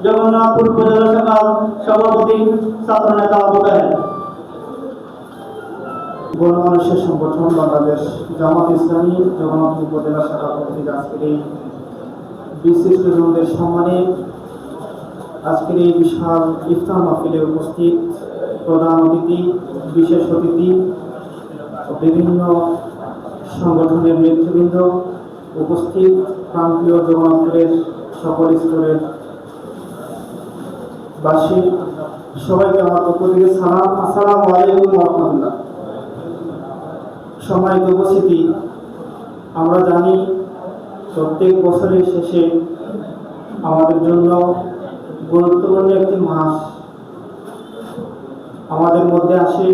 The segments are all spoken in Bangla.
জগন্নাথপুর উপজেলা শাখার সভাপতি ছাত্রনেতা আবু তাহের। গণমানুষের সংগঠন বাংলাদেশ জামাত ইসলামী জগন্নাথপুর উপজেলা শাখা কর্তৃক আজকের এই বিশিষ্টজনদের সম্মানে আজকের এই বিশাল ইফতার মাহফিলে উপস্থিত প্রধান অতিথি, বিশেষ অতিথি, বিভিন্ন সংগঠনের নেতৃবৃন্দ, উপস্থিত প্রান্তীয় জগন্নাথপুরের সকল স্তরের বাসী, সবাইকে আমার পক্ষ থেকে সালাম। আসসালামু আলাইকুম ওয়া রাহমাতুল্লাহ। সম্মানিত উপস্থিতি, আমরা জানি প্রত্যেক বছরের শেষে আমাদের জন্য গুরুত্বপূর্ণ একটি মাস আমাদের মধ্যে আসে,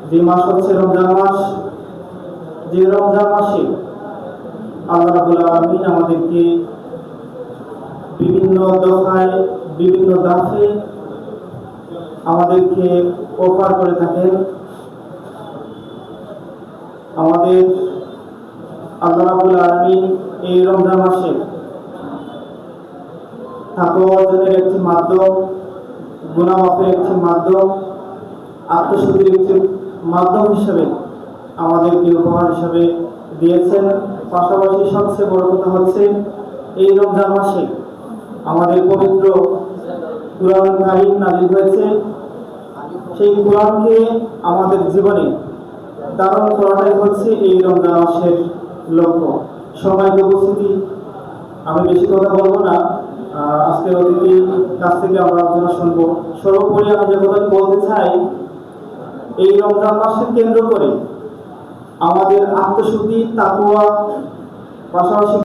যে মাস হচ্ছে রমজান মাস। যে রমজান মাসে আল্লাহ রাব্বুল আলামিন আমাদেরকে বিভিন্ন দফায়, বিভিন্ন দাফে আমাদেরকে অফার করে থাকেন। আমাদের আল্লাহ রাব্বুল আলামিন এই রমজান মাসে তাকওয়া অর্জনের একটি মাধ্যম, গুনাহ মাফের একটি মাধ্যম, আত্মশুদ্ধির একটি মাধ্যম হিসেবে আমাদেরকে উপহার হিসেবে দিয়েছেন। পাশাপাশি সবচেয়ে বড় কথা হচ্ছে এই রমজান মাসে আমাদের পবিত্র কুরআন কারীম নাযিল হয়েছে। সেই কুরআনকে আমাদের জীবনে ধারণ করাটাই হচ্ছে এই রমজান মাসের লক্ষ্য। সম্মানিত উপস্থিতি, আমি বেশি কথা বলবো না, আজকের অতিথির কাছ থেকে আমরা আলোচনা শুনবো। সর্বোপরি আমি যে কথা বলতে চাই, এই রমজান মাসকে কেন্দ্র করে আমাদের আত্মশুদ্ধি, তাকওয়া, পাশাপাশি